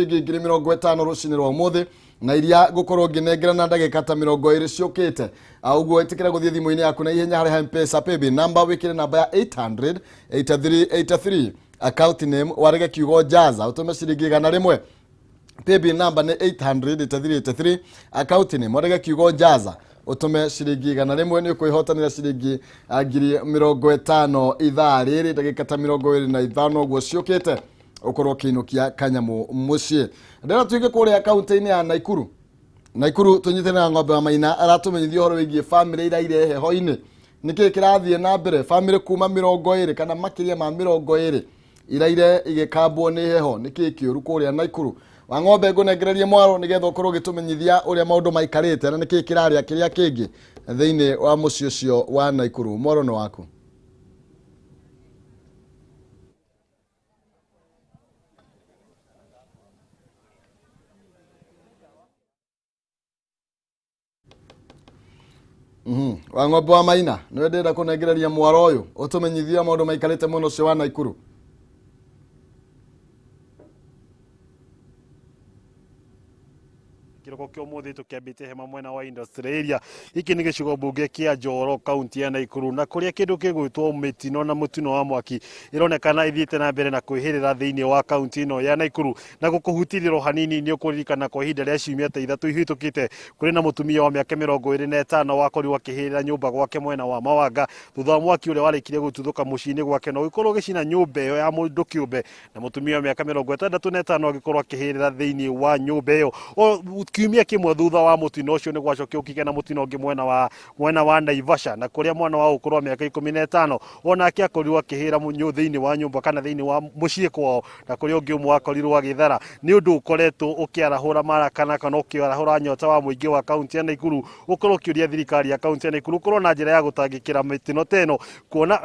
ngiri 50 rucini rwa umuthi na iria gukorwo nginengera na ndagika ta 20 ciukite uguo itikira guthie thimu-ini yaku na ihenya hari M-Pesa paybill number wikire namba ya 800 8383 account name warege kiugo jaza utume ciringi 100 paybill number ni 800 8383 account name warege kiugo jaza utume ciringi 100 ni kuihotanira ciringi 50 ithaa riri ndagika ta 25 uguo ciukite ukorwo kinukia kanyamu mucie ndera tuige kuri account-ini ya Naikuru tunyite na ng'ombe wa Maina aratumenyithio horo wigie family ira irehe ho-ini niki kirathie na mbere family kuma 20 kana makiria ma 20 ira ire igikambwo ni heho niki kiuru kuria Naikuru wa ng'ombe ngunengererie mwaro nigetha ukorwo gitumenyithia uria maundu maikarite na niki kiraria kiria kingi thiini wa mucie ucio wa Naikuru mwaro no waku. Wa ng'ombe wa Maina niwe ndenda kunengereria mwaro uyu utumenyithia maundu maikarite muno ucio wa Naikuru. Kiroko kyo muthi tukiambite hema mwena wa industry area iki ni gicigo bunge kia Njoro county ya Naikuru na kuria kindu kigwitwo mitino na mutino wa mwaki ironekana ithiite na mbere na kwihirira thiini wa county no ya Naikuru na gukuhutiriro hanini ni ukuririkana kwa ihinda ria ciumia ta ithatu ihitukite kuri na mutumia wa miaka 25 wakorirwo akihirira nyumba gwake mwena wa Mawanga thutha wa mwaki uria warikire gututhuka muciini gwake no ikorwo gicina nyumba iyo ya mundu kiumbe na mutumia wa miaka 65 agikorwo akihirira thiini wa nyumba iyo kiumia kimwe thutha wa mutino ucio ni gwacokio ukige na mutino ungi mwena wa Naivasha na kuria mwana wa ukorwo miaka 15 onake akorirwo akihira thiini wa nyumba kana thiini wa mucii kwao na kuria ungi umwe akorirwo agithara ni undu ukoretwo ukiarahura marakana kana ukiarahura nyota wa muingi wa county ya Naikuru ukorwo kiuria thirikari ya county ya Naikuru ukorwo na njira ya gutangikira mitino teno kuona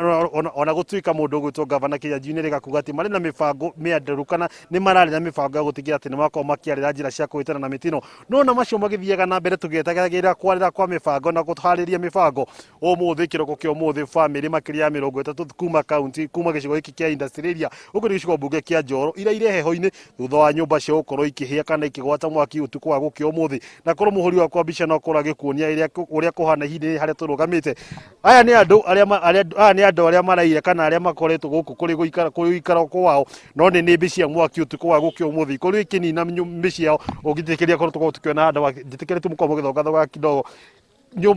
ona gutuika mundu gwitwo governor Kinyanjui rega kuga ati mari na mibango mianderu kana ni marari na mibango ya gutigira ati ni makao makiarira njira cia kuitana na mitino no na macio magithiaga na mbere tugetagirira kwarira kwa mibango na guthariria mibango umuthi kiroko kyo umuthi family makiria 30 kuma county kuma gicigo hiki kia industry area uko gicigo bunge kia Njoro ira irehe ho-ini thutha wa nyumba cio ukorwo ikihia kana ikigwata mwaki utuku wa gukio umuthi na korwo muhuri wa kwambisha no korwo agikuonia iria uria kuhana ihinda haria turugamite aya ni andu aria maraire kana aria makoretwo guku kuri guikara kwao no ni mbi cia mwaki utuku wa gukio umuthi korwo ikinina mbi ciao ugitikiria korwo tukiona andu njitikiretu mukomo githonga kidogo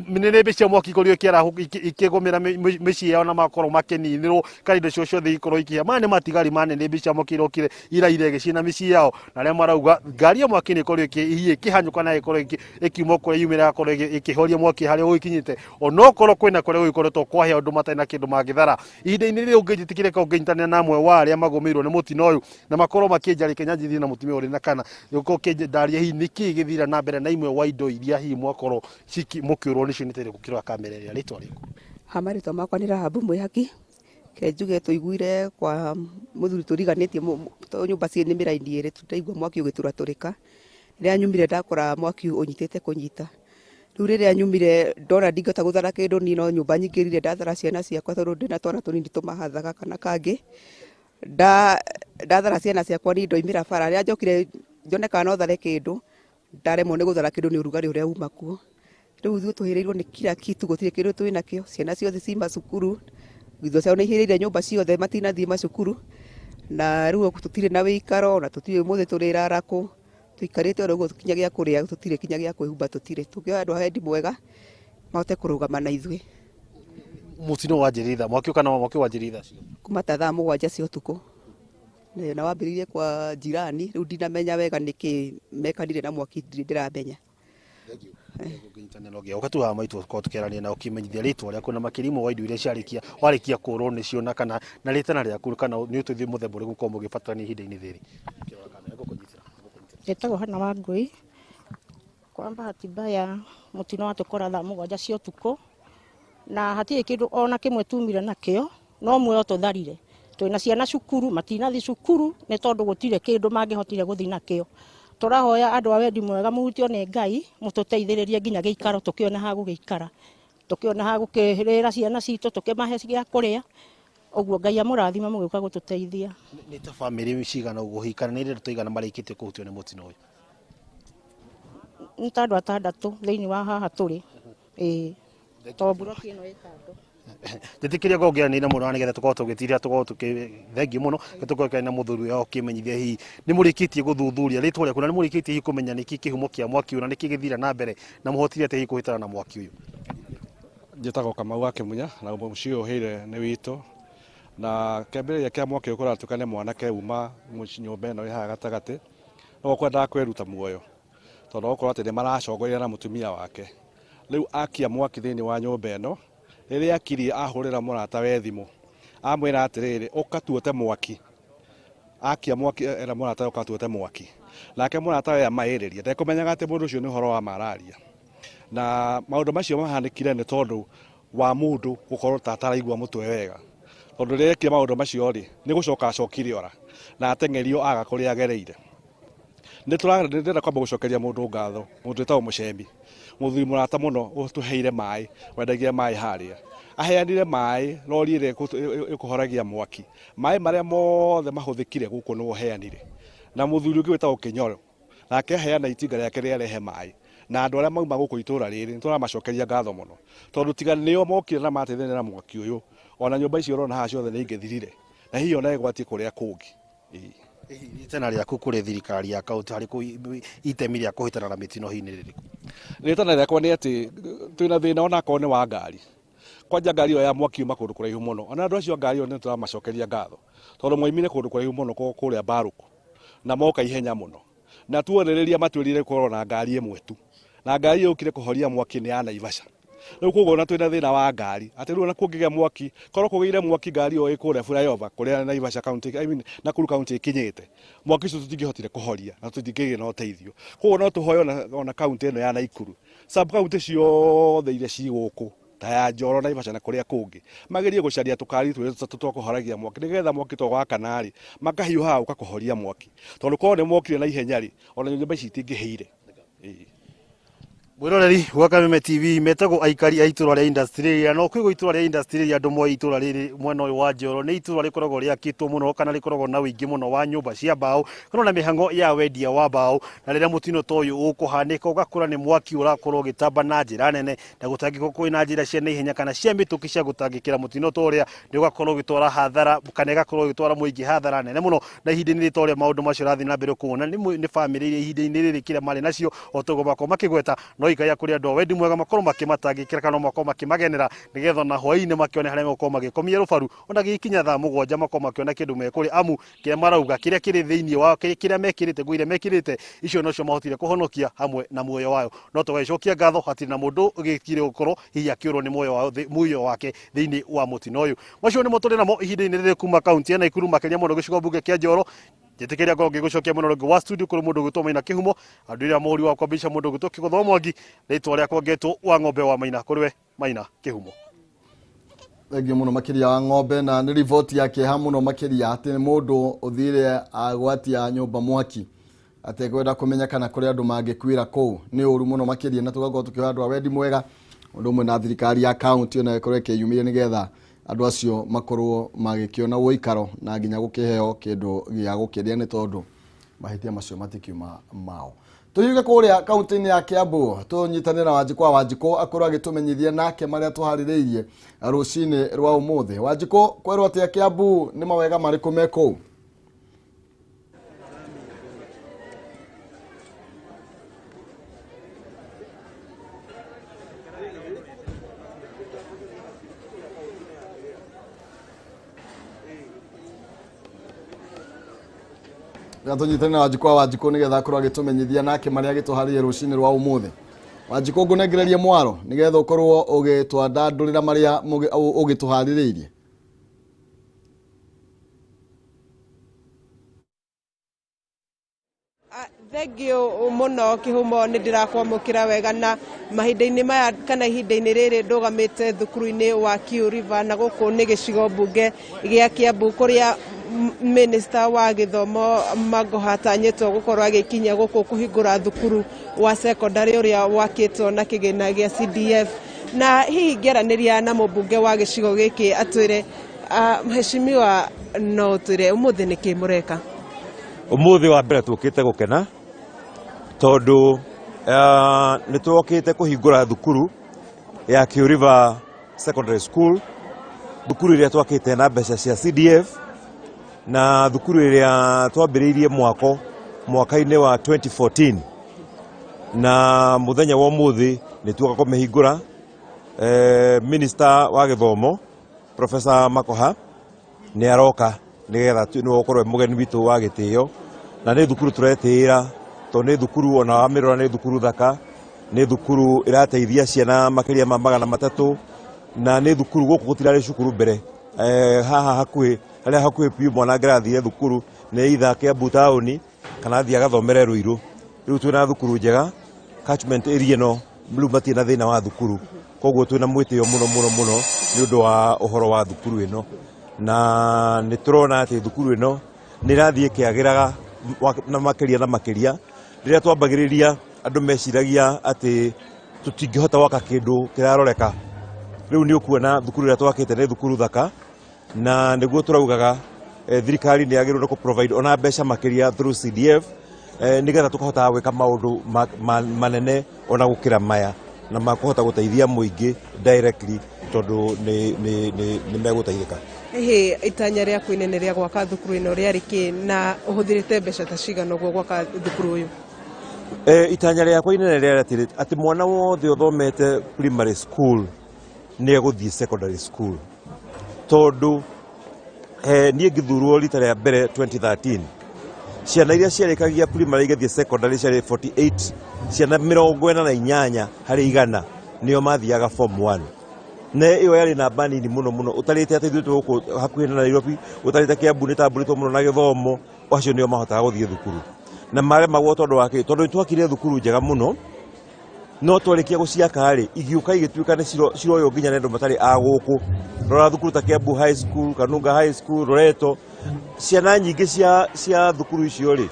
mbi cia mwaki korwo ikigomera micii yao na makorwo makininirwo kana indo cio ciothe ikorwo ikihia mane matigari mane mbi cia mwaki irokire ira igicina micii yao na aria marauga ngari ya mwaki ni korwo ikihanyuka na ikorwo ikiuma kure yumira korwo ikihoria mwaki haria uikinyite onokorwo kwina kure uikoretwo kwahia undu matai na kindu magithara ihinda-ini riu ungijitikireka unginyitana na amwe wa aria magomeirwo ni mutino uyu na makorwo makienjari Kinyanjui na mutumia uri na kana yuko kindaria hi niki githira na mbere na imwe wa indo iria hi mwakorwo ciki mukirwo nicio nitere gukirwa kamera ria ritwa riku hamarito makwa ni Rahabu Mwihaki kenjuge tuiguire kwa muthuri turiganitie nyumba cie ni miraini iri tutaigua mwaki ugituraturika ria nyumire ndakora mwaki unyitite kunyita riu riria nyumire ndona ndingota guthara kindu ni no nyumba nyingirire ndathara ciana ciakwa tondu ndina twana tunini tumahathaga kana kangi ndathara ciana ciakwa ni ndoimira bara ria njokire njoneka no thare kindu ndaremwo ni guthara kindu ni urugari uria uma kuo riu ithuĩ tuhirirwo ni kila kitu gutire kindu twina kio ciana ciothe ci macukuru ithuĩ ciao ni ihirire nyumba ciothe matinathie macukuru na riu tutire na wikaro na tutire muthi turirara ku tuikarite oro kinya gia kuria tutire kinya gia kwihumba tutire tukioya andu hendi mwega mahote kurugama na ithuĩ mutino wanjiritha mwaki kana mwaki wanjiritha kuma ta thaa 7 cia utuku na wambiririe kwa jirani riu ndinamenya wega niki mekanire na mwaki ndiramenya ngitanero gia ukatuha maitu kwa tukerania na ukimenyithia ritwa ria kuna makirimo wa indo iria warikia kurwo ni cio na kana na ritana ria kana ni ututhi muthemba uri gukorwo mugibatani ihinda-ini thiri Etagwo Hana Wangui kwa bahati mbaya mutino watukora thaa 7 cia utuku na hatire kindu ona kimwe tumire nakio no mwe tutharire twina ciana cukuru matinathi cukuru ni tondu gutire kindu mangihotire guthi nakio turahoya andu a wendi mwega muhutio ni Ngai mututeithiririe nginya giikaro tukiona ha gugiikara tukiona ha gukirira ciana citu tukimahe cia kuria Oguo Ngai amũrathima mũgĩũka gũtũteithia. Nĩ ta family cigana ũguo hikana nĩ rĩrĩ tũigana marĩkĩtie kũhutio nĩ mũtino ũyũ? Nĩ ta andũ atandatũ thĩinĩ wa haha tũrĩ. Tondũ mburoti ĩno ĩ kando. Njĩtĩkĩria ngongeranĩire mũno nĩgetha tũkorwo tũgĩtiria tũkorwo tũkĩthengia mũno tũkorwo na mũthuri wao kĩmenyithia hihi nĩ mũrĩkĩtie gũthuthuria rĩtwa rĩaku na nĩ mũrĩkĩtie hihi kũmenya nĩkĩ kĩhumo kĩa mwaki ũyũ na nĩkĩ gĩthira na mbere na mũhotire atĩa hihi kũhĩtana na mwaki ũyũ? Njĩtagwo Kamau wa Kĩmunya na mũciĩ ũyũ ũhĩire nĩ witũ, na kĩambĩrĩria kĩa mwaki ũyũ kũratuĩka nĩ mwanake uma nyũmba ĩno ĩ haha gatagatĩ no kwendaga kwĩruta muoyo tondũ okorwo atĩ nĩ maracongoria na mũtumia wake. Rĩu akia mwaki thĩinĩ wa nyũmba ĩno, rĩrĩa akirie ahũrĩra mũratawe thimũ amwĩra atĩrĩrĩ ũka tuote mwaki. Akia mwaki era mũratawe ũka tuote mwaki, nake mũratawe amaĩrĩria ndekũmenyaga atĩ mũndũ ũcio nĩ ũhoro wa mararia. Na maũndũ macio mahanĩkire nĩ tondũ wa mũndũ gũkorwo ta ataraigua mũtwe wega, tondũ rĩrĩa ekire maũndũ macio rĩ nĩ gũcoka acokire ora na ateng'erio aga kũrĩa agereire. Nĩndĩrenda kwamba gũcokeria mũndũ ngatho, mũndũ wĩtagwo Mũcembi, mũthuri mũrata mũno ũtũheire maĩ, wendagia maĩ harĩa, aheanire maĩ rori ĩrĩa ĩkũhoragia mwaki, maĩ marĩa mothe mahũthĩkire gũkũ nĩwe ũheanire, na mũthuri ũngĩ wĩtagwo Kĩnyoro nake aheana itinga rĩake rĩa rehe maĩ. Na andũ arĩa mauma gũkũ itũra rĩrĩ nĩtũramacokeria ngatho mũno tondũ tiga nĩo mokire na mateithania na mwaki ũyũ, ona nyũmba icio ũrona haha ciothe nĩ ingĩthirire na hihi ona ĩgwatie kũrĩa kũngĩ. Itana rĩaku kũrĩ thirikari ya kaunti harĩ itemi rĩa kũhĩtana na mĩtino hihi nĩ rĩrĩkũ? Rĩtana rĩakwa nĩ atĩ twĩna thĩna ona akorwo nĩ wa ngari, kwanja ngari ĩyo ya mwaki uma kũndũ kũraihu mũno, ona andũ acio ngari ĩyo nĩtũramacokeria ngatho tondũ moimire kũndũ kũraihu mũno kũrĩa Mbarũkũ na moka ihenya mũno, na tuonereria matwĩrire korwo na ngari ĩmwe tu, na ngari yũkire kũhoria mwaki nĩ ya Naivasha. Rĩu koguo na twĩna thĩna wa ngari atĩ rĩu ona kũngĩgĩa mwaki korwo kũgĩire mwaki ngari ĩyo ĩkũrĩa flyover kũrĩa Naivasha county Nakuru county ĩkinyĩte, mwaki ũcio tũtingĩhotire kũhoria na tũtingĩgĩa na ũteithio. Koguo no tũhoe ona county ĩno ya Naikuru, sub county ciothe iria ci gũkũ ta ya Njoro, Naivasha na kũrĩa kũngĩ magerie gũcaria tũkari twa kũhoragia mwaki nĩgetha mwaki twagwakana rĩ makahiũha ũkakũhoria mwaki, tondũ korwo nĩ mokire na ihenya rĩ ona nyũmba ici itingĩhĩire. Mwiroreri wa Kameme TV metagwo aikari a itũra rĩa industry ria no kwĩgwo itũra rĩa industry ria andũ moe itũra rĩrĩ mwena ũyũ wa Njoro nĩ itũra rĩkoragwo rĩakĩtwo mũno kana rĩkoragwo na ũingĩ mũno wa nyũmba cia mbaũ kana na mĩhango ya wendia wa mbaũ, na rĩrĩa mũtino ta ũyũ ũkũhanĩka ũgakora nĩ mwaki ũrakorwo ũgĩtamba na njĩra nene na gũtangĩkorwo kwĩna njĩra cia naihenya kana cia mĩtũkĩ cia gũtangĩkĩra mũtino ta ũrĩa nĩ ũgakorwo ũgĩtwara hathara kana ĩgakorwo ũgĩtwara mũingĩ hathara nene mũno, na ihinda-inĩ rĩta ũrĩa maũndũ macio rathiĩ na mbere kuona nĩ famĩlĩ iria ihinda-inĩ rĩrĩ kĩrĩa marĩ nacio o toguo makorwo makĩgweta no ikaya kũrĩ andũ wendi mwega makorwo makimatangĩkĩra kana makorwo makimagenera nĩgetha na hwaĩ-inĩ makĩone harĩa makorwo magĩkomia rũbaru ona gĩkinya thaa mũgwanja makorwo makĩona kĩndũ mekũrĩ amu kĩrĩa marauga kĩrĩa kĩrĩ thĩinĩ wao kĩrĩa mekĩrĩte nguo iria mekĩrĩte icio nocio mahotire kũhonokia hamwe na muoyo wao, no tũgagĩcokia ngatho hatirĩ na mũndũ ũgĩkire gũkorwo hihi akĩũrwo nĩ muoyo wake thĩinĩ wa mũtino ũyũ. Macio nĩmo tũrĩ namo ihinda-inĩ rĩrĩ kuma kaunti ya Naikuru makĩria mũno gĩcigo mbunge kĩa Njoro. Njĩtĩkĩria ngorwo ngĩgũcokia mũno rũngĩ wa studio kũrĩ mũndũ ũgĩtwo Maina Kĩhumo, andũ iria mũhuri wa kwambĩrĩria mũndũ ũgĩtwo Kĩgũthwo Mwangi, rĩtwa rĩakwa ngetwo wa ng'ombe wa Maina, kũrĩ we Maina Kĩhumo. Thengio mũno makĩria wa ng'ombe, na nĩ riboti ya kĩeha mũno makĩria atĩ mũndũ ũthire agwatia nyũmba mwaki atekwenda kũmenya kana kũrĩ andũ mangĩkuĩra kũu. Nĩ ũru mũno makĩria na tũgakorwo tũkĩoya andũ a wendi mwega ũndũ ũmwe na thirikari ya kaunti ona ĩkorwo ĩkĩyumĩria nĩgetha andũ acio makorwo magĩkĩona ũikaro na nginya gũkĩheo kĩndũ gĩa gũkĩrĩa nĩ tondũ mahĩtia macio matikiuma mao. Tũhiũke kũrĩa kaunti-inĩ ya Kiambu tũnyitanĩre na Wanjikũ Wanjikũ akorwo agĩtũmenyithia nake marĩa tũharĩrĩirie rũcinĩ rwa ũmũthĩ. Wanjikũ, kwerwo atĩa Kiambu nĩ mawega marĩkũ me kũu? Tũnyitanĩre na Wanjikũ Wanjikũ nĩgetha akorwo agĩtũmenyithia nake marĩa agĩtũharĩrĩirie rũcinĩ rwa ũmũthĩ. Wanjikũ, ngũnengererie mwaro nĩgetha ũkorwo ũgĩtwandandũrĩra marĩa ũgĩtũharĩrĩirie. Thengio mũno Kĩhumo, nĩ ndĩrakwamũkĩra wega na mahinda-inĩ maya kana ihinda-inĩ rĩrĩ ndũgamĩte thukuru-inĩ wa Kiu River na gũkũ nĩ gĩcigo mbunge gĩa Kiambu kũrĩa Minister wa Gĩthomo Magoha atanyĩtwo gũkorwo agĩkinya gũkũ kũhingũra thukuru wa secondary ũrĩa wakĩtwo na kĩgĩna gĩa CDF, na hihi ngĩaranĩria na mũmbunge wa gĩcigo gĩkĩ atwĩre Mheshimiwa no tire umuthi niki mureka umuthi wa mbere tukite gukena tondu ni twokite kuhingura thukuru ya Kiu River Secondary School, thukuru iria twakite na mbeca cia CDF na thukuru iria twambiriirie mwaka-ini wa 2014 na muthenya wa umuthi ni tuka kumihingura. Minister wa githomo Professor Makoha ni aroka nigetha ni gukorwo mugeni witu wa gitio na ni thukuru turetira to ni thukuru ona wa mirora ni thukuru thaka, ni thukuru irateithia ciana makiria ma 300 na ni thukuru guku gutirari cukuru mbere haha hakuhi piu mwana ngirathire thukuru ni itha Kiambu tauni kana thia gathomere Ruiru. Riu twina thukuru njega catchment area no mlumati na thina wa thukuru, koguo twina mwitio muno ni undu wa uhoro wa thukuru ino na ni turona ati thukuru ino ni rathie kiagiraga na makiria riria twambagiriria andu meciragia ati tutingihota waka kindu kiraroreka. Riu ni ukuona thukuru ria twakite ni thukuru thaka na niguo turaugaga thirikari ni yagirwo ku provide ona mbeca makiria through CDF nigetha tukahota gwika maundu manene ona gukira maya na makuhota guteithia muingi directly tondu ni megutaithika. Itanya riaku inene ria gwaka thukuru ino riari ki na uhuthirite mbeca ta cigana guo gwaka thukuru uyu? Itanya riakwa inene riari ati mwana wothe uthomete primary school ni eguthie secondary school tondu nie ngithurwo rita ria mbere 2013 ciana iria ciarikagia primary igathie secondary ciari 48, ciana 48 harĩ 100 nio mathiaga form 1 na iyo yari namba nini muno utarite ati ithuĩ tuku hakuhĩ na Nairobi, utarite Kiambu ni tamburĩtwo muno na githomo, acio nio mahotaga guthie thukuru na maremagwo tondu wake tondu twakire thukuru njega muno no twarikia guciaka ri igiuka igituika ni ciroyo nginya nendo matari a guku. Rora thukuru ta Kiambu High School, Kanunga High School, Loreto, ciana nyingi cia thukuru icio ri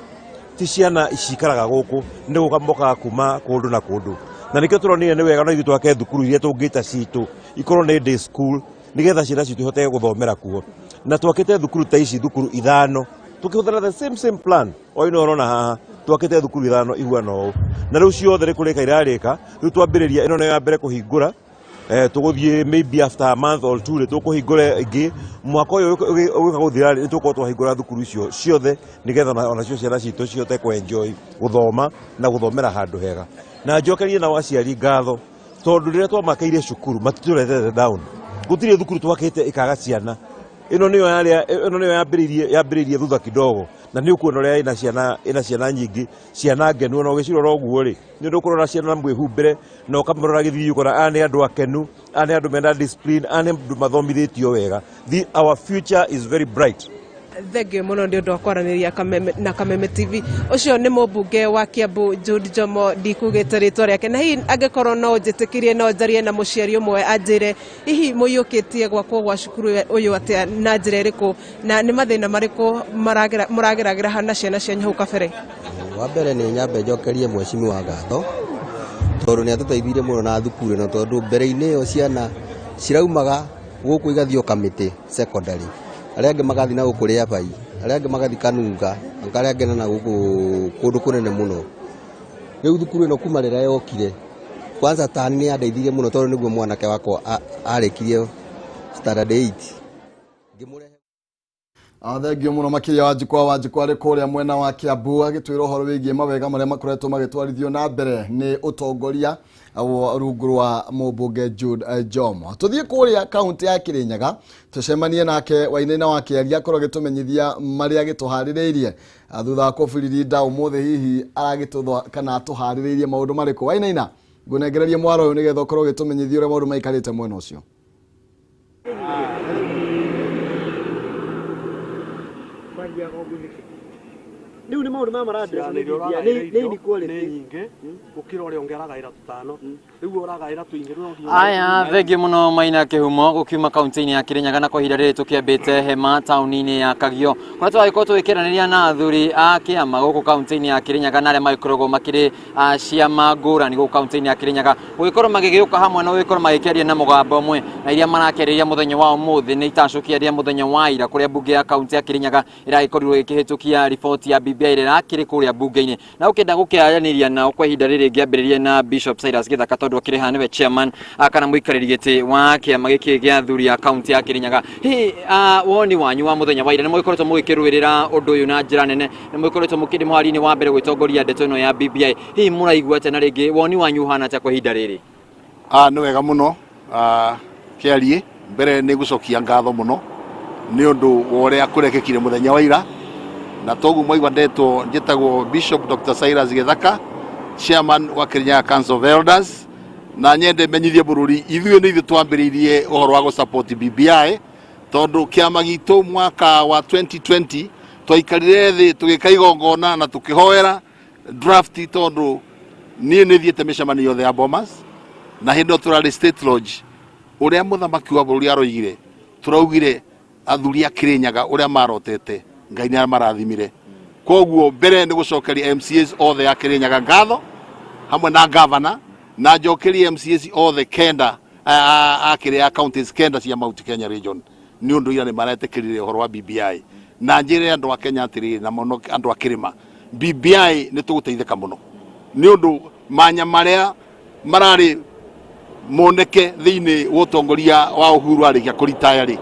ti ciana icikaraga guku, ni gukamoka kuma kundu na kundu na nikio turonire ni wega no ithu twake thukuru iria tungita citu ikorwo ni day school nigetha ciana citu ihote guthomera kuo na twakite thukuru ta ici thukuru 5 tukihũthĩra the same plan o ino urona haha twakite thukuru 5 ihuana ũũ na rĩu ciothe rĩ kũrĩka irarĩka. Rĩu twambĩrĩria ĩno nĩ ya mbere kũhingũra tũgũthiĩ maybe after a month or 2 tũkũhingũra ĩngĩ mwaka ũyũ ũgĩka gũthira nĩ tũkorwo twahingũra thukuru icio ciothe nigetha ona cio ciana citũ cihote kũenjoy gũthoma na gũthomera handũ hega na njokerie na waciari ngatho tondu rĩrĩa twamakeire cukuru matitũretete down, gũtirĩ thukuru twakĩte ikaga ciana. Ino niyo yambĩrĩirie thutha kidogo na nĩ ukuona ũrĩa ina ciana nyingĩ ciana ngenu na ũgĩcirora ũguo rĩ nĩ ũndũ ũkorwo na ciana mwĩhumbĩre na ũkamũrora gĩthiĩ ũkora nĩ andũ akenu, nĩ andũ mena discipline, nĩ andũ mathomithĩtio wega. Our future is very bright. Thengio muno ndi undu wa kwaraniria na Kameme TV. Ucio nĩ mũmbunge wa Kiambu Jude Njomo, ndikugĩte rĩtwa rĩake na hihi angĩkorwo no njĩtĩkĩrie no njarie na mũciari ũmwe anjĩre hihi mũiyũkĩtie gwakwo gwa cukuru ũyũ atĩa na njĩra ĩrĩkũ na nĩ mathĩna marĩkũ mũrageragĩra hana ciana cianyu hau kabere? Wa mbere nĩ nyambe njokerie mheshimiwa ngatho tondu nĩ atũteithirie mũno na thukuru ĩno tondu mbere-inĩ ĩyo ciana ciraumaga gũkũ igathio Kamĩtĩ secondary, arĩa angĩ magathi na gũkũ Rĩabai, arĩa angĩ magathi Kanunga, arĩa angĩ na gũkũ kũndũ kũnene mũno. Rĩu thukuru ĩno kuma rĩrĩa yokire kwanza tani nĩ yandeithirie mũno tondu nĩguo mwanake wakwa arĩkirie standard 8 ngĩmũrehe. Thengio muno makiria Wanjikwa rĩ kũrĩa mwena wa Kiambu agĩtwĩra ũhoro wĩgiĩ mawega marĩa makoretwo magĩtwarithio na mbere nĩ ũtongoria rungu rwa mũmbunge Jude Njomo. Tũthiĩ kũrĩa kaunti ya Kĩrĩnyaga tũcemanie nake Wainaina wa Kĩaria akorwo agĩtũmenyithia marĩa agĩtũharĩrĩirie thutha wa kũbiriri ũmũthĩ hihi aragĩtũthwa kana atũharĩrĩirie maũndũ marĩkũ. Wainaina ngũnengererie mwaro ũyũ nĩgetha ũkorwo ũgĩtũmenyithia ũrĩa maũndũ maikarĩte mwena ũcio. riu ni maundu mama radio ni quality nyingi ukira uri ongeragaira tutano riu uragaira tuingi aya thegi muno Maina Kihumo gukiuma kaunti-ini ya Kirinyaga na kwa ihinda riri tukiambite hema tauni-ini ya Kagio kuna twagiko twikiraniria na athuri a kiama guku kaunti-ini ya Kirinyaga na aria magikoragwo makiri ciama ngurani guku kaunti-ini ya Kirinyaga gugikorwo magigiuka hamwe na gugikorwo magikiaria na mugambo umwe na iria marakeriria muthenya wa umuthi ni itacukiaria muthenya wa ira kuria bunge ya kaunti ya Kirinyaga iragikorwo ikihitukia riboti ya BBI ira kiri kuria bunge-ini na ukenda gukiaraniria na kwa ihinda riri ngiambiririe na Bishop Cyrus Githaka tondu akiri ha niwe chairman kana muikariri giti wa kiama giki gia athuri ya kaunti ya Kirinyaga hi woni wanyu wa muthenya wa ira ni mwikoretwo mugikirwirira undu uyu na njira nene ni mwikoretwo mukindi mwari-ini wa mbere gwitongoria ndeto ino ya BBI hi muraigua tena ringi woni wanyu hana ta kwa ihinda riri ni wega muno kiarie mbere ni gucokia ngatho muno ni undu woria kurekekire muthenya wa ira na togu mwaigwa ndetwo njitagwo Bishop Dr. Cyrus Githaka chairman wa Kirinyaga Council of Elders na nyende menyithie bururi ithuĩ nĩ ithuĩ twambĩrĩirie ũhoro wa support BBI tondu kiama gitu mwaka wa 2020 twaikarire thĩ tũgĩka igongona na tũkĩhoera draft tondu niĩ nĩ thiĩte mĩcemanio yothe ya Bomas na hĩndĩ ĩyo tũrarĩ State Lodge ũrĩa mũthamaki wa bũrũri aroigire tũraugire athuri a Kirinyaga ũrĩa marotete Ngai nĩ marathimire koguo mbere nĩ gũcokeria MCAs othe ya Kirinyaga ngatho hamwe na governor na njokeria MCAs othe kenda a counties kenda cia Mount Kenya region ni undu ira ni maratekerire horo wa BBI na njire andu a Kenya atiri na mono andu a Kirima BBI ni tuguteithika muno ni undu manya maria marari moneke thiini wotongoria wa Uhuru arikia kuritaya ri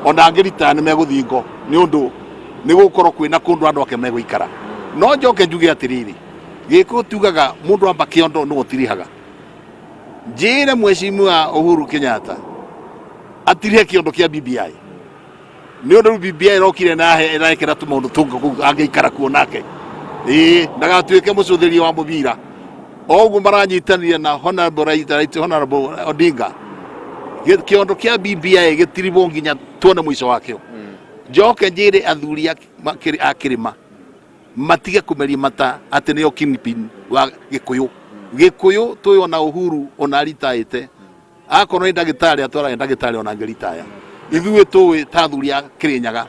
ona angirita ni meguthingo ni undu ni gukorwo kwina kundu andu ake meguikara no njoke njuge atiriri giko tugaga mundu amba kiondo no tirihaga njire mheshimiwa Uhuru Kenyatta atirihe kiondo kia BBI ni undu BBI rokire nahe irakira tu mundu tunga angeikara kuo nake ndagatuike mucuthiri wa mubira ogu maranyitanire na honorable Odinga kiondo kia BBI gitiribo nginya tuone mwisho wakio njoke njire athuri a Kirima matige kumeria mata ati nio kingpin wa Gikuyu tuyo na Uhuru ona ritaite akorwo ni ndagitari atwara ndagitari ona ngeritaya ithuĩ tuwe ta athuri a Kirinyaga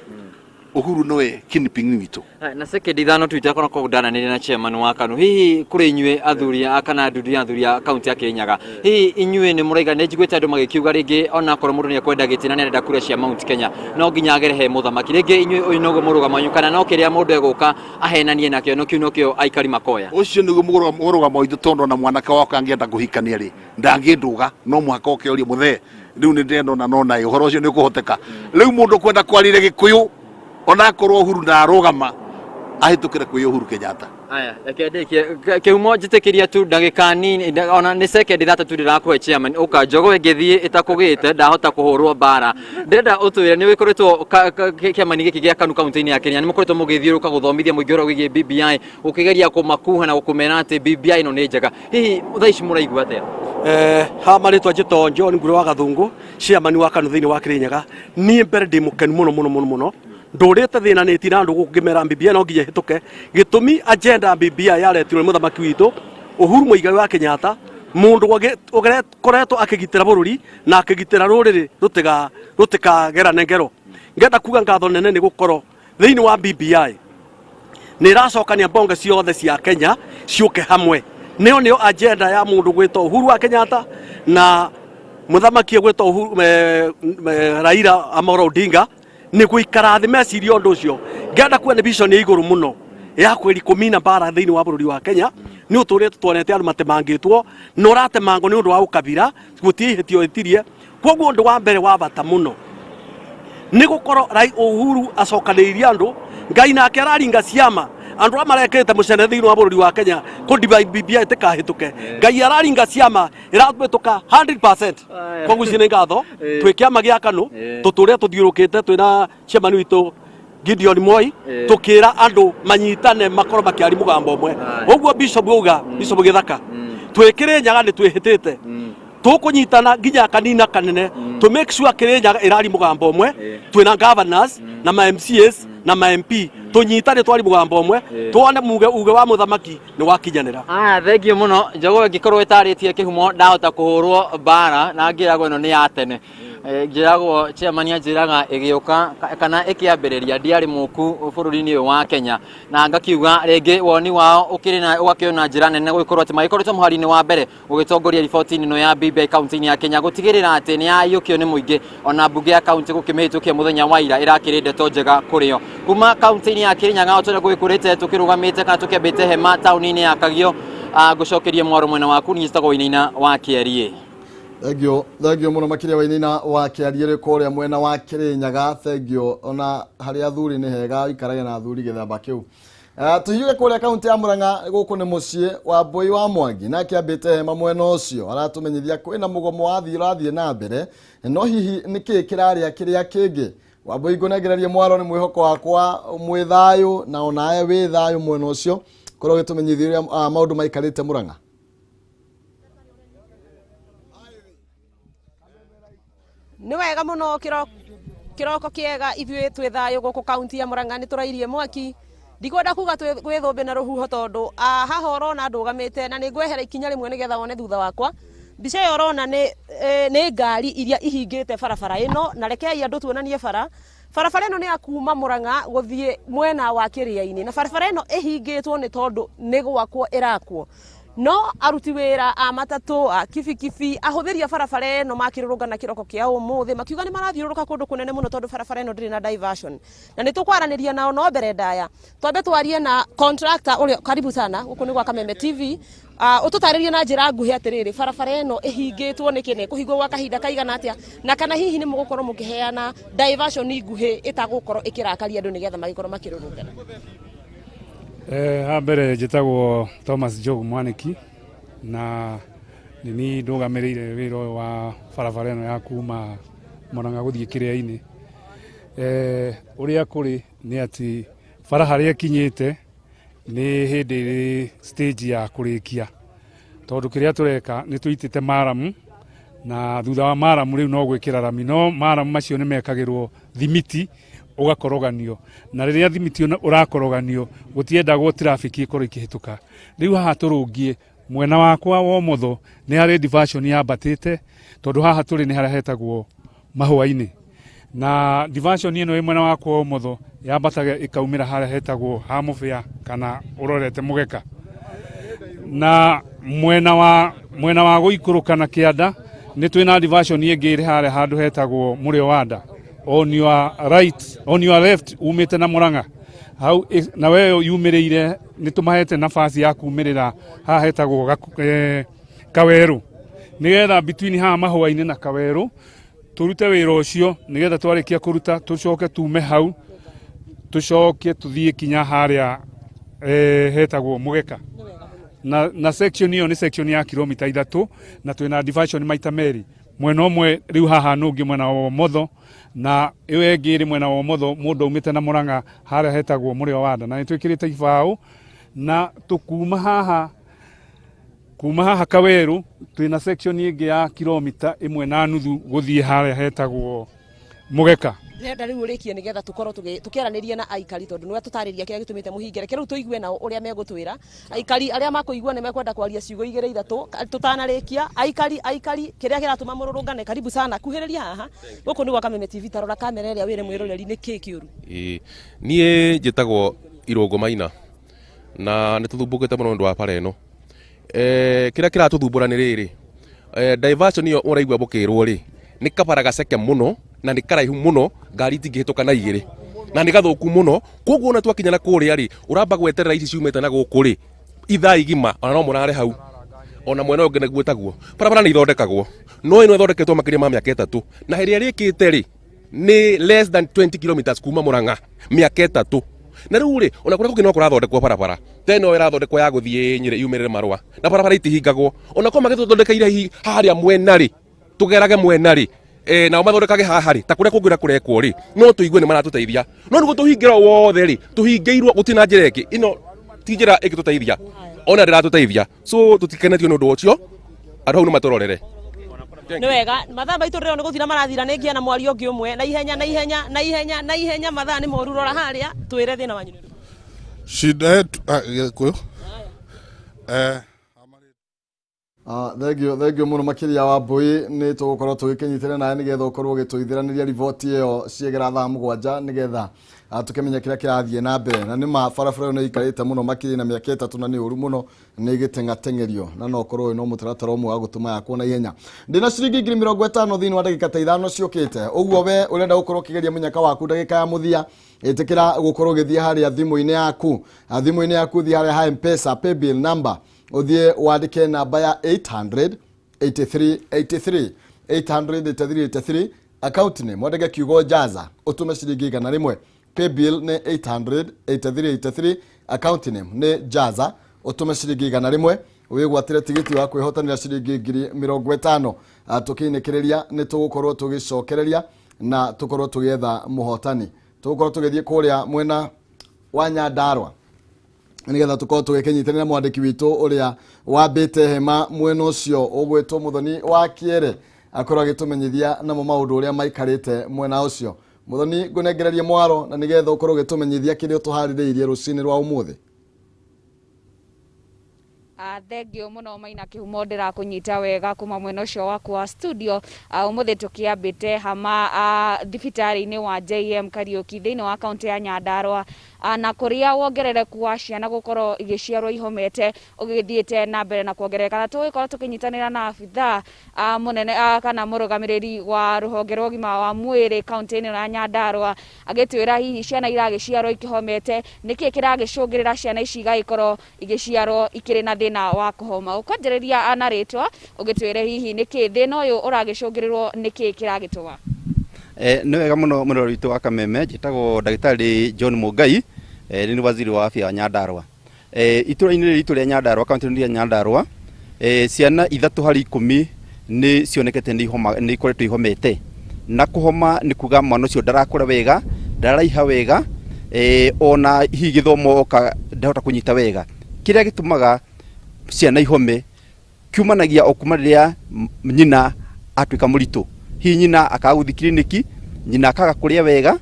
Uhuru nowe kingpin witu na sekendi thano twita kono kudananire na chairman wa KANU hihi kuri inyue athuri kana athuri a kaunti ya Kirinyaga hihi inyue ni muraiga ne njigwete andu magikiuga ringi ona korwo mundu ni akwenda gitina ni arenda kura cia Mount Kenya no nginya agerehe muthamaki ringi inyue uyu nogo murugamanyu kana no kiria mundu eguka ahenanie nakio no kiuno kio aikari makoya ucio niguo murugamo ithu tondu na mwanake wako angienda kuhikania ri ndanginduga no muhaka ukioria muthe riu ni ndendo na no nayo horo ucio ni kuhoteka riu mundu kwenda kwarire Gikuyu ona korwo Uhuru na arugama ahitukire kwi Uhuru Kenyatta aya Kihumo njitikiria tu ndagika nini ona ni sekendi thata tu ndirakwe chairman uka njogo ngithie itakugite ndahota kuhurwo bara ndenda utwire ni wikoretwo kiamani giki gia KANU kaunti-ini ya Kenya ni mukoretwo mugithiuruka guthomithia muigiro wigi BBI ukigeria kumakuha na gukumena ati BBI no ni njega hihi thaici muraigua atia ha maritwa njito John Nguro wa Gathungu chairman wa KANU thiini wa Kirinyaga ni mbere ndi mukenu muno ndurite thina ni tina andu gukimera BBI no nginya hituke gitumi agenda BBI yaretirwo muthamaki witu Uhuru Muigai wa Kenyatta mundu koretwo akigitira bururi na akigitira ruriri rutikagerane ngero ngenda kuga ngatho nene ni gukorwo thiini wa BBI ni racokania bonge ciothe cia Kenya ciuke hamwe nio agenda ya mundu gwitwo Uhuru wa Kenyatta na muthamaki gwitwo Raila Amolo Odinga ni guikara thi meciria undu ucio ngenda kuona vision ya iguru muno ya kweli kumina bara thiini wa bururi wa Kenya ni uturite twonete andu matemangitwo no ratemango ni undu wa ukabira gutihitio itirie koguo undu wa mbere wa bata muno ni gukorwo Uhuru acokanirie andu Ngai nake araringa ciama andu amarekete mucene thiini wa bururi wa Kenya ku divide BBI tikahituke Ngai araringa ciama iratwituka 100% koguo cine ngatho twi kiama gia KANU tuture tuthiurukite twina chairman witu Gideon Moi tukira andu manyitane makorwo makiari mugambo umwe uguo Bishop uga Bishop Githaka twikire nyaga ni twihitite tukunyitana nginya kanina kanene to make sure Kirinyaga irari mugambo umwe twina governors na ma MCAs na ma MP tunyitane twari mugambo umwe tuone uge wa muthamaki ni wakinyanira. Thengio muno Njogu ngikorwo itaritie kihumo ndahota kuhurwo bara na ngiragwo ino ni ya tene. Njiragwo chairman njiraga igiuka kana ikiambiriria ndiari muku bururi-ini wa Kenya na ngakiuga ringi woni wao ukiri na ugakiona njira nene guikorwo ati maikoretwo muhari-ini wa mbere ugitongoria riboti-ini ino ya BBI kaunti-ini ya Kenya gutigirira ati ni ayukio ni muingi ona mbunge ya kaunti gukimihitukia muthenya wa ira irakiri ndeto njega kurio kuma kaunti-ini ya Kirinyaga otore guikurite tukirugamite kana tukiambite hema tauni-ini ya Kagio gucokeria mwaro mwena waku ni Njitagwo Wainaina wa Kiarie. Thengio muno makiria Wainaina wa Kiarie kuria mwena wa Kirinyaga. Thengio ona hari athuri ni hega ikarage na athuri githamba kiu. Tuhiuge kuria kaunti ya Murang'a guku ni mucii wa Mbui wa Mwangi na kiambite hema mwena ucio aratumenyithia kwina mugomo wa thirathie na mbere no hihi niki kiraria kiria kingi wa Mbui ngunegererie mwaro ni mwihoko wakwa mwithayo na onae wi thayo mwena ucio korwo gitumenyithia maundu maikarite Murang'a. Ni wega muno kiroko kiega ithuĩ twĩ thayũ gũkũ kaunti ya Murang'a nĩ tũrairie mwaki ndikwenda kuga gwĩthũmbĩ na rũhuho tondũ haha ũrona ndũgamĩte na nĩ ngwehera ikinya rĩmwe nĩgetha wone thutha wakwa. Mbica ĩyo ũrona nĩ ngari iria ihingĩte barabara ĩno na rekei andũ tuonanie barabara ĩno nĩ ya kuma Murang'a gũthiĩ mwena wa Kĩrĩa-inĩ na barabara ĩno ĩhingĩtwo nĩ tondũ nĩ gwakwo ĩrakwo. No aruti wira a matatu a kibikibi ahuthiria barabara ĩno makirurungana kiroko kia umuthi makiuga ni marathiururuka kundu kunene muno tondu barabara ĩno ndiri na diversion na ni tukwaraniria nao no mbere ndaya twambe twarie na contractor uri karibu sana guku ni gwa Kameme TV ututaririe na njira nguhi atiriri barabara ĩno ihingĩtwo niki ni kuhingwo gwa kahinda kaigana atia na kana hihi ni mugukorwo mukiheana diversion nguhi itagukorwo ikirakaria andu nigetha magikorwo makirurungana. Mbere njĩtagwo Thomas Njogu Mwaniki na nini ndũgamĩrĩire wĩra wa barabara ĩno ya kuma Murang'a gũthiĩ Kĩrĩa-inĩ. Ũrĩa kũrĩ nĩ atĩ bara harĩa ĩkinyĩte nĩ hĩndĩ ĩrĩ stage ya kũrĩkia tondũ kĩrĩa tũreka nĩ tũitĩte maramu na thutha wa maramu rĩu no gwĩkĩra rami no maramu macio nĩ mekagĩrwo thimiti ugakoroganio na riria thimiti urakoroganio gutiendagwo traffic ikorwo ikihituka. Riu haha turungie mwena wakwa wa motho ni hari diversion yambatite tondu haha turi ni haria hetagwo mahua-ini na diversion ino ĩ mwena wakwa wa motho yambataga ikaumira haria hetagwo ha Mubia kana urorete Mugeka na mwena wa guikuruka na Kianda ni twina diversion ingi iri haria handu hetagwo Murio Wanda. On your right, on your left umite na Murang'a hau na wewe yumirire nitumahete nafasi ya kumirira haha hetagwo Kaweru nigetha between haha mahua-ini na Kaweru turute wira ucio nigetha twarikia kuruta tucoke tume hau tucoke tuthie kinya haria hetagwo Mugeka na section iyo ni section ya kilomita 3 na twina diversion maita meri mwena umwe riu haha nungi mwena wa motho na iwe ngiri mwena wa motho mundu umite na Murang'a haria hetagwo Murio Wanda na nitwikirite ibao na tukuma haha Kaweru twina section ingi ya kilomita 1.5 guthie haria hetagwo Mugeka. Nenda riu urikie nigetha tukorwo tukiaraniria na aikari tondu niwe tutariria kiria gitumite muhingere kiru tuigue nao uria megutwira aikari aria makuigua ni mekwenda kwaria ciugo igire ithatu tutanarikia aikari kiria kiratuma mururungane karibu sana kuhiriria haha guku ni gwa Kameme TV tarora kamera iria wire mwiroreri ni kiuru nie njitagwo Irungu Maina na nituthumbukite muno ndu wa bara ino kiria kiratuthumbura ni riri diversion iyo uraigua bukirwo ri ni kabara gaceke muno na ni karaihu muno ngari tingihituka na igiri na ni gathuku muno koguo na twakinya na kuria ri uramba gweterera ici ciumete na guku ri ithaa igima ona no murare hau ona mwena ungi naguo taguo barabara ni ithondekagwo no ino ithondeketwo makiria ma miaka 3 na heria rikite ri ni less than 20 kilometers kuma Murang'a miaka 3 na riu ri ona kuria kukino kurathondekwo barabara teno irathondekwo ya guthie Nyeri yumirire marua na barabara itihingagwo ona ko magithondekeire haria mwena ri tugerage mwena ri na mathondekage haha ri ta kuria kungira kurekwo ri no tuigue ni maratuteithia no nugo tuhingira wothe ri tuhingeirwo gutina njira ingi ino ti njira igituteithia ona ndiratuteithia so tutikenetio ni undu ucio andu hau ni maturorere Nĩ wega mathaa maitũ rĩo nĩ gũthira marathira nĩ ngia na mwario ũngĩ ũmwe na ihenya mathaa nĩ moru rora harĩa twĩre thĩna wanyu nĩ shida yetu Gĩkũyũ thengio muno makiria wa Mbui nĩ tũgũkorwo tũgĩkĩnyitĩrĩra nawe nĩgetha ũkorwo ũgĩtũithĩranĩria riboti ĩyo ciegera thaa 7 nĩgetha tukimenya kĩrĩa kĩrathiĩ na mbere na nĩ mabarabara nĩ ikarĩte muno makiri na mĩaka 3 na nĩ ũru muno nĩ gĩtengatengerio na no korwo no mũtaratara ũmwe wa gũtũma yakwo na ihenya ndĩna ciringi 50 thĩinĩ wa ndagĩka 5 ciũkĩte ũguo we ũrenda gũkorwo ũkĩgeria mũnyaka waku ndagĩka ya mũthia ĩtĩkĩra gũkorwo ũgĩthiĩ harĩa thimũ-inĩ yaku thiĩ harĩa ha M-Pesa paybill number uthie wandike namba ya 800-8383 account name wandike kiugo Jaza utume ciringi 100 paybill ne 800-8383 account name ne Jaza utume ciringi 100 wigwatire tigiti wa kwihotanira ciringi 50 tukinekereria ni tugukorwo tugicokereria na tukorwo tugetha muhotani tugukorwo tugithie kuria mwena wa Nyandarua nigetha tukorwo tugĩkĩnyitanĩra mwandĩki witũ ũrĩa wambĩte hema mwena ũcio ũgwĩtwo Mũthoni wa Kĩere akorwo agĩtũmenyithia namo maũndũ ũrĩa maikarĩte mwena ũcio. Mũthoni ngũnengererie mwaro na nigetha ũkorwo ũgĩtũmenyithia kĩrĩa tũharĩrĩirie rũcinĩ rwa ũmũthĩ. Thengio muno Maina Kĩhumo ndĩrakũnyita wega kuma mwena ũcio waku wa studio ũmũthĩ tũkĩambĩte hama thibitarĩ-inĩ wa JM Kariuki thĩinĩ wa kaunti ya Nyandarua na kũrĩa wongerereku wa ciana gũkorwo igĩciarwo ihomete ũgĩthiĩte na mbere na kuongerereka na tũgĩkorwo tũkĩnyitanĩra na abithaa mũnene kana mũrũgamĩrĩri wa rũhonge rwa ũgima wa mwĩrĩ kaunti-inĩ ya Nyandarua agĩtwĩra hihi ciana iragĩciarwo ikĩhomete nĩkĩ kĩragĩcũngĩrĩra ciana ici igagĩkorwo igĩciarwo ikĩrĩ na thĩna wa kũhoma ũkwanjĩrĩria na rĩtwa ũgĩtwĩre hihi nĩkĩ thĩna ũyũ ũragĩcũngĩrĩrwo nĩkĩ kĩragĩtũma. Nĩ wega mũno mũrori witũ wa Kameme njĩtagwo ndagĩtarĩ John Mũngai nĩ waziri wa afya wa Nyandarua. Itũra-inĩ rĩtũ rĩa Nyandarua kaunti-inĩ ya Nyandarua ciana 3 harĩ 10 nĩ cionekete nĩ ikoretwo ihomete na kũhoma nĩ kuga mwana ũcio ndarakũra wega ndaraiha wega ona hihi gĩthomo ndahota kũnyita wega kĩrĩa gĩtũmaga ciana ihome kiumanagia o kuma rĩrĩa nyina atuĩka mũritũ hihi nyina akagũthi kiriniki nyina akaga kũrĩa wega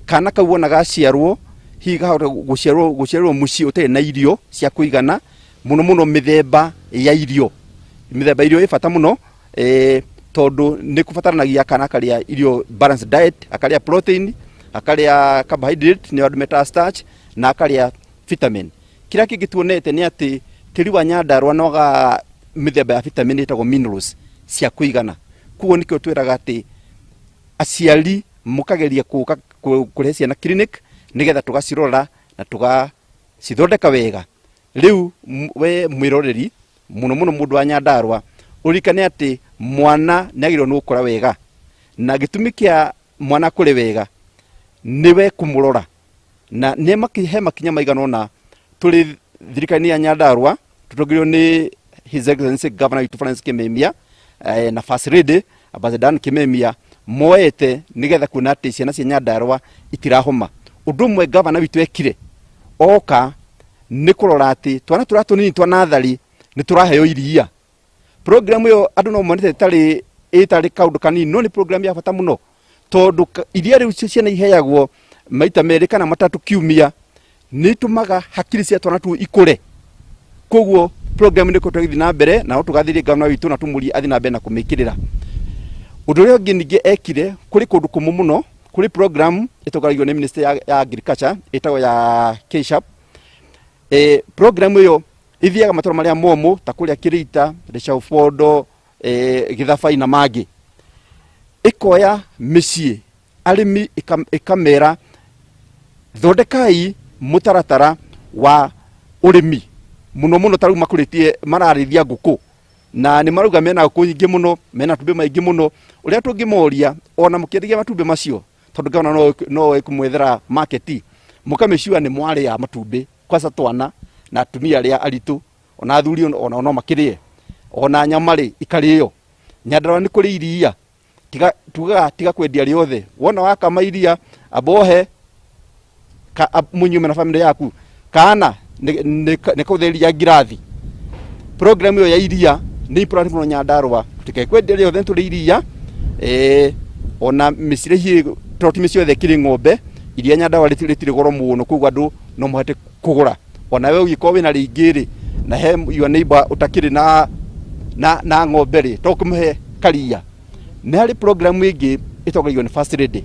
kana kau ona gaciarwo hihi gahota gũciarwo mũciĩ ũtarĩ na irio cia kũigana mũno mĩthemba ya irio ĩ bata mũno tondũ nĩ kũbataranagia kana akarĩa irio balanced diet akarĩa protein akarĩa carbohydrate nĩ andũ meta starch na akarĩa vitamin kĩrĩa kĩngĩ tuonete nĩ atĩ tĩri wa Nyandarua noga mĩthemba ya vitamin ĩtagwo minerals cia kũigana kuo nĩkĩo twĩraga atĩ aciari mũkageria kũrehe ciana clinic nĩgetha tũgacirora na tũgacithondeka wega rĩu we mwĩroreri mũno mũndũ wa Nyandarua ũrikane atĩ mwana nĩagĩrĩirwo nĩ gũkũra wega na gĩtũmi kĩa mwana kũrĩ wega nĩwe kũmũrora na he makinya maigana ũna tũrĩ thirikari-inĩ ya Nyandarua tũtongoragio nĩ His Excellency Governor witũ Francis Kimemia na First Lady Ambassador Kimemia moete nĩgetha kuona atĩ ciana cia Nyandarua itirahoma ũndũ ũmwe governor witũ ekire oka nĩ kũrora atĩ twana tũratũnini twa nathari nĩ tũraheo iria program ĩyo andũ no monete ĩtarĩ kaũndũ kanini no nĩ program ya bata mũno tondũ iria rĩu ciana iheagwo maita merĩ kana matatũ kiumia nĩ tũmaga hakiri cia twana tu ikũre koguo program nĩ kũtũgĩthi na mbere na tũgathirie governor witũ na tũmũrie athi na mbere na kũmĩkĩrĩra ũndũ ũrĩa ũngĩ ningĩ ekire kũrĩ kũndũ kũmũ mũno kũrĩ program ĩtũgaragio nĩ Ministry ya Agriculture ĩtagwo ya KSHAP program ĩyo ithiaga matũra marĩa momũ ta kũrĩa Kĩrĩita Rĩcaũ Gĩthabai na mangĩ ĩkoya mĩciĩ arĩmi ĩkamera thondekai mũtaratara wa ũrĩmi mũno tarĩu makũrĩtie mararĩithia ngũkũ na nĩ marauga mena ngũkũ nyingĩ mũno mena matumbĩ maingĩ mũno ũrĩa tũngĩmoria ona mũkĩendagia matumbĩ macio tondũ gavana no ekũmwethera market mũkamĩciua nĩ mwarĩa matumbĩ kwanza twana na atumia arĩa aritũ ona athuri ona no makĩrĩe ona nyama rĩ ikarĩo Nyandarua nĩ kũrĩ iria tiga kwendia rĩothe wona wakama iria abohe munyume na family yaku kana nĩ kũtheria ngirathi program ĩyo ya iria nĩ important mũno Nyandarua tikekwendia riothe turi iria ona misire hi troti misio the kiri ng'ombe iria Nyandarua ritire goro muno kugu andu no muhate kugura ona we ugiko wina ringiri na he your neighbor utakiri na ng'ombe ri to kumuhe karia nä harä program ĩngĩ ĩtongoragio nĩ First Lady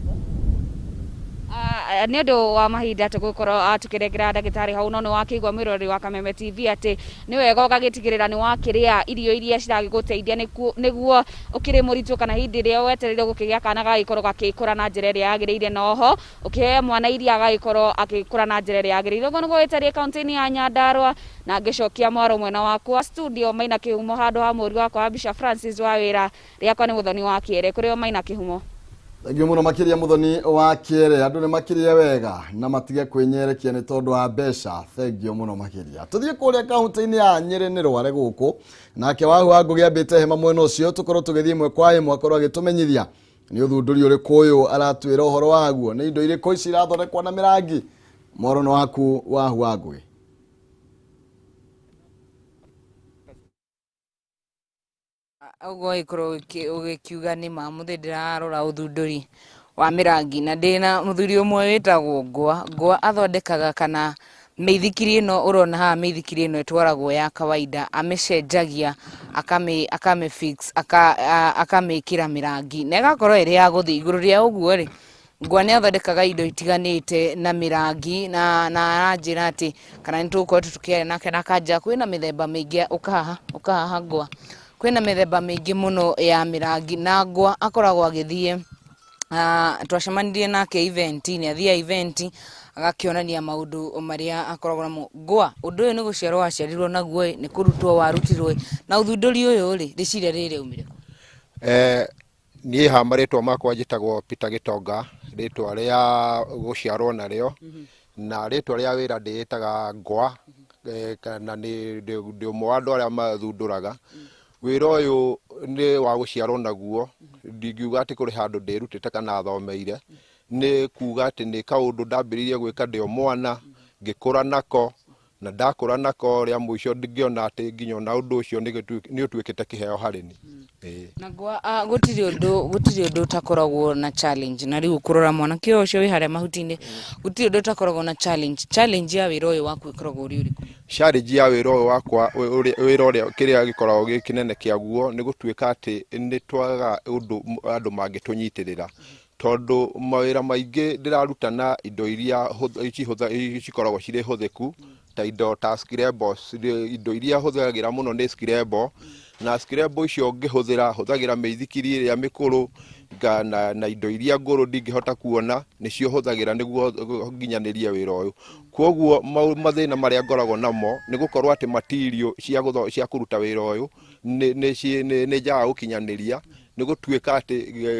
nä å ndå wa mahinda tå gå korwo tå kä rengera ndagätarä hau no nä wakä igua mwä rori wa Kameme TV atä nä wega å gagä tigä rä ra nä wakä rä a irio iria ciragä gå teithia nä guo å kä rä må ritå kana hindä ä rä a wetereire gå kä gä a kana gagä korwo gakä kå ra na njä ra ä rä a yagä rä ire noho å kä he mwana iria agagä korwo akä kå ra na njä ra ä rä a yagä rä ire ũguo nä gå weterie kauntä-inĩ ya Nyandarua na ngä cokia mwaro mwena wakwa studio Maina kä humo handå ha må ri wakwa Bishop Francis wa wä ra rĩakwa nĩ Mũthoni wa Kĩere kũrĩ o Maina kä humo Thangiũ mũno makĩria Mũthoni wa Kĩere andũ nĩ makĩria wega na matige kwĩnyerekia nĩ tondũ wa mbeca thangiũ mũno makĩria tũthiĩ kũrĩa kaunti-inĩ ya Nyĩrĩ nĩ Rware gũkũ nake Wahu wa Ngũgĩ ambĩte hema mwena ũcio tũkorwo tũgĩthiĩ ĩmwe kwa ĩmwe akorwo agĩtũmenyithia nĩ ũthundũri ũrĩkũ ũyũ aratwĩra ũhoro waguo nĩ indo irĩkũ ici irathondekwo na mĩrangi morono waku Wahu wa Ngũgĩ Ogo ikoro ugikiuga ni ma muthi ndirarora uthunduri wa mirangi na ndina muthuri umwe witagwo Ngwa athondekaga kana meithikiri no urona ha meithikiri no itwaragwo ya kawaida amecenjagia akame fix akamekira mirangi na igakorwo iri ya guthi iguru ria uguo ri Ngwa ni athondekaga indo itiganite na mirangi na aranjira ati kana nituko tutukiare nake nakanja kwina mithemba mingi ukaha Ngwa kwina mithemba mingi muno ya mirangi na Ngwa akoragwo agithie twacemanirie nake event ni athia event agakionania maundu maria akoragwo namo Ngwa undu uyu ni guciarwo waciarirwo naguo ni kurutwo warutirwo na uthunduri uyu ri riciria riri umire nie hamaritwo makwa njitagwo Peter Gitonga ritwa ria guciarwo nario na ritwa ria wira ndiitaga Ngwa kana ni ndi umwe andu aria mathunduraga wira uyu ni wa guciarwo naguo ndingiuga ati kuri handu ndirutite kana thomeire ni kuga ati ni kaundu ndambiririe gwika ndio mwana ngikura nako na ndakura nako ria muico ndingiona ati nginyo na undu ucio ni utwikite kiheo harini na Ngwa gutiri undu takoragwo na challenge na riu kurora mwana kio ucio wi haria mahutini gutiri undu takoragwo na challenge ya wira uyu waku ikoragwo uri uriku challenge ya wira uyu wakwa wira uria kiria gikoragwo gikinene kiaguo ni gutwika ati ni twaga undu andu mangitunyitirira tondu mawira maingi ndirarutana indo iria cikoragwo cirĩ hũthĩku ta indo ta scrabble indo iria hũthagĩra mũno nĩ scrabble na scrabble icio hũthagĩra meithikiri ĩrĩa mĩkũrũ na indo iria ngũrũ ndingĩhota kuona nĩcio hũthagĩra nĩguo nginyanĩrie wĩra ũyũ kwoguo mathĩna marĩa ngoragwo namo nĩ gũkorwo atĩ material cia kũruta wĩra ũyũ nĩ njaga gũkinyanĩria ni gutwika ati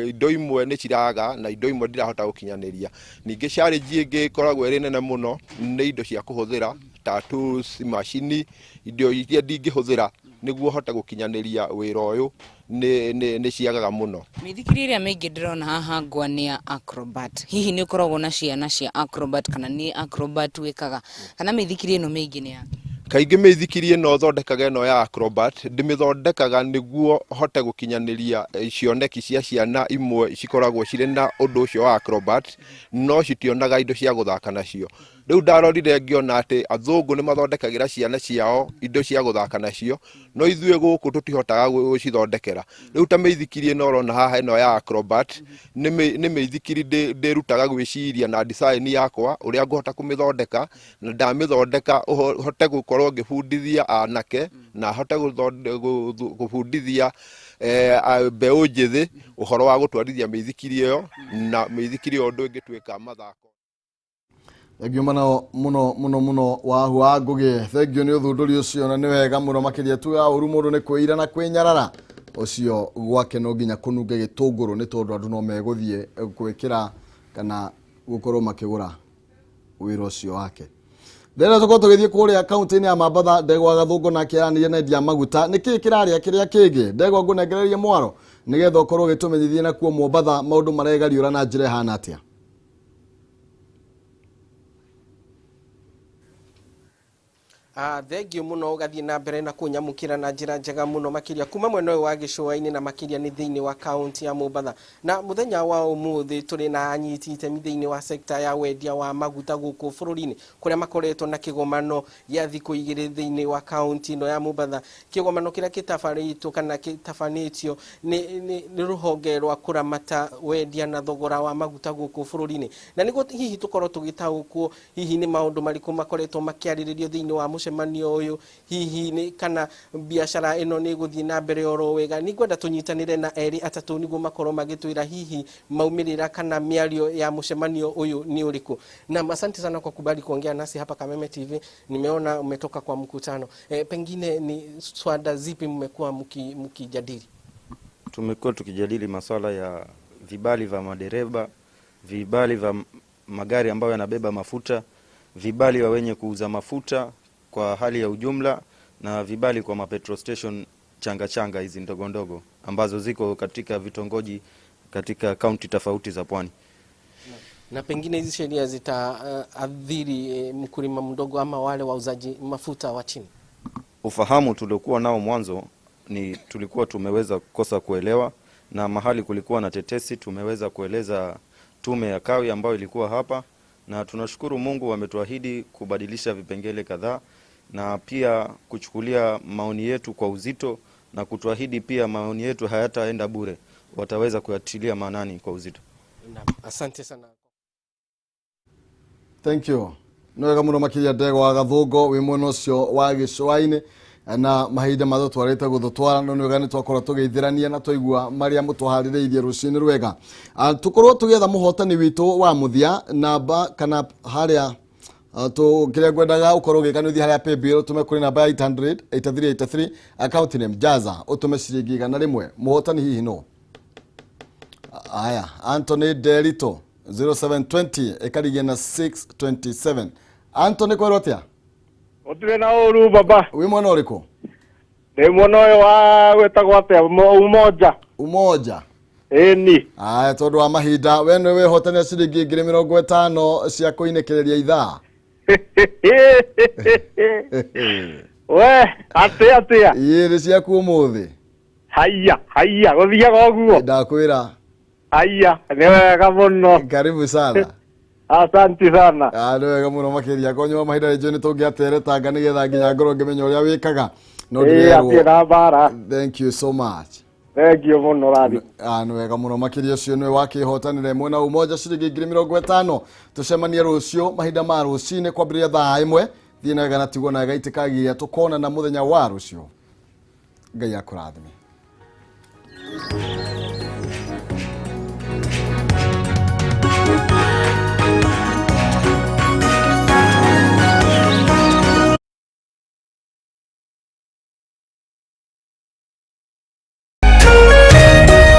indo imwe ni ciraga na indo imwe ndirahota gukinyaniria ningi challenge ingi koragwo iri nene muno ni indo cia kuhuthira ta tools machine indo iria ndingihuthira niguo hota gukinyaniria wira uyu ni ciagaga muno mithikiri iria mingi ndirona haha Ngwa ni acrobat hihi ni ukoragwo na ciana cia acrobat kana ni acrobat wikaga kana mithikiri ino mingi ni ya kaingi meithikiri ino thondekaga ino ya acrobat ndimithondekaga niguo hote gukinyaniria cioneki cia ciana imwe cikoragwo cirĩ na undu ucio wa acrobat no citionaga indo cia guthaka nacio riu ndarorire ngiona ati athungu ni mathondekagira ciana ciao indo cia guthaka nacio no ithuĩ gũkũ tutihotaga gucithondekera riu ta meithikiri ino rona haha ino ya acrobat ni meithikiri ndirutaga gwiciria na design yakwa uria ngũhota kumithondeka na ndamithondeka hote gukorwo ngibundithia anake na hote gubundithia mbeũ njithi uhoro wa gutwarithia meithikiri iyo na meithikiri iyo ndu ingitwika mathako Thengio muno Wahu wa Ngũgĩ thengio ni uthunduri ucio na ni wega muno makiria tuga uru mundu ni kwira na kwinyarara ucio gwake no nginya kununge gitunguru ni tondu andu no meguthie gwikira kana gukorwo makigura wira ucio wake Ndera tuko tugithie kuria kaunti-ini ya Mambatha Ndegwa Gathungu na kiaranirie na endia maguta niki kiraria kiria kingi Ndegwa ngunengererie mwaro nigetha ukorwo gitumenyithie na kuo Mombatha maundu maregariura na njira hana atia Thengio muno ugathie na mbere na kunyamukira na njira njega muno makiria kuma mwena uyu wa Gicũa-inĩ na makiria ni thiini wa kaunti ya Mombatha. Na muthenya wa umuthi turi na anyiti itemi thiini wa sekta ya wendia wa maguta guku bururi-ini kuria makoretwo na kigomano gĩa thikũ 2 thiini wa kaunti ino ya Mombatha. Kigomano kiria gitabarĩtwo kana gitabanĩtio ni ruhonge rwa kuramata wendia na thogora wa maguta guku bururi-ini. Na niguo hihi tukorwo tugitaũkwo hihi ni maundu mariku makoretwo makiarĩrĩrio thiini wa mucemanio uyu, hihi ni kana biashara ino ni guthie na mbere oro wega. Ni ngwenda tunyitanire na eri atatu niguo makorwo magitwira hihi maumirira kana miario ya mucemanio uyu ni uriku. Na asante sana kwa kubali kuongea nasi hapa Kameme TV. Nimeona umetoka kwa mkutano. Pengine ni swada zipi mmekuwa mkijadili? Tumekuwa tukijadili masuala ya vibali vya madereva, vibali vya magari ambayo yanabeba mafuta, vibali wa wenye kuuza mafuta kwa hali ya ujumla, na vibali kwa mapetrol station changa hizi ndogo ndogo ambazo ziko katika vitongoji katika kaunti tofauti za Pwani. Na pengine hizi sheria zitaathiri mkulima mdogo ama wale wauzaji mafuta wa chini? Ufahamu tuliokuwa nao mwanzo ni tulikuwa tumeweza kukosa kuelewa, na mahali kulikuwa na tetesi tumeweza kueleza tume ya kawi ambayo ilikuwa hapa, na tunashukuru Mungu wametuahidi kubadilisha vipengele kadhaa na pia kuchukulia maoni yetu kwa uzito, na kutuahidi pia maoni yetu hayataenda bure, wataweza kuyatilia maanani kwa uzito. Asante sana. Thank you. Nwega muno makiria ndego wa Gathũngũ wi mwena ũcio wa Gĩcũa-inĩ na mahinda matho twarĩte gũthũtwara no nwega nĩ twakorwo tũgĩithĩrania na twaigua marĩa mũtũharĩrĩirie rũcinĩ rwega. Tũkorwo tũgĩetha mũhotani witũ wa mũthia namba kana harĩa kĩrĩa ngwendaga ũkorwo ũgĩkanũthi harĩa paybill ũtũme kũrĩ namba ya 800 8383 account name Jaza ũtũme ciringi 100. Mũhotani hihi no? Aya, Anthony Derito 0720 ekarigia na 627. Anthony kwero atia? Otire na uru baba. Wi mwana ũrĩkũ? Ni mwana ũyũ wa gwetagwo atia Umoja. Umoja. Eni. Aya, tondu wa mahinda we nĩ wĩhotania ciringi 50 cia kũinĩkĩrĩria ithaa. We, atia. Ĩrĩ ciaku ũmũthĩ. Haiya, gũthiaga ũguo. Ndakwĩra. Haiya, nĩ wega mũno. Karibu sana. Asante sana. Nĩ wega mũno makĩria konywa mahinda rĩnjũ nĩ tũngĩateretanga nĩgetha nginya ngorwo ngĩmenya ũrĩa wĩkaga. Thank you so much. Thank you mũno Rathi. Nĩ wega mũno makĩria ũcio nĩ wakĩhotanĩre mwena Umoja ciringi 50. Tũcemanie rũciũ mahinda ma rũcinĩ kwambĩrĩria thaa 1. Thiĩ na wega na tigwo na wega itĩkagia tũkona na mũthenya wa rũciũ. Ngai akũrathime.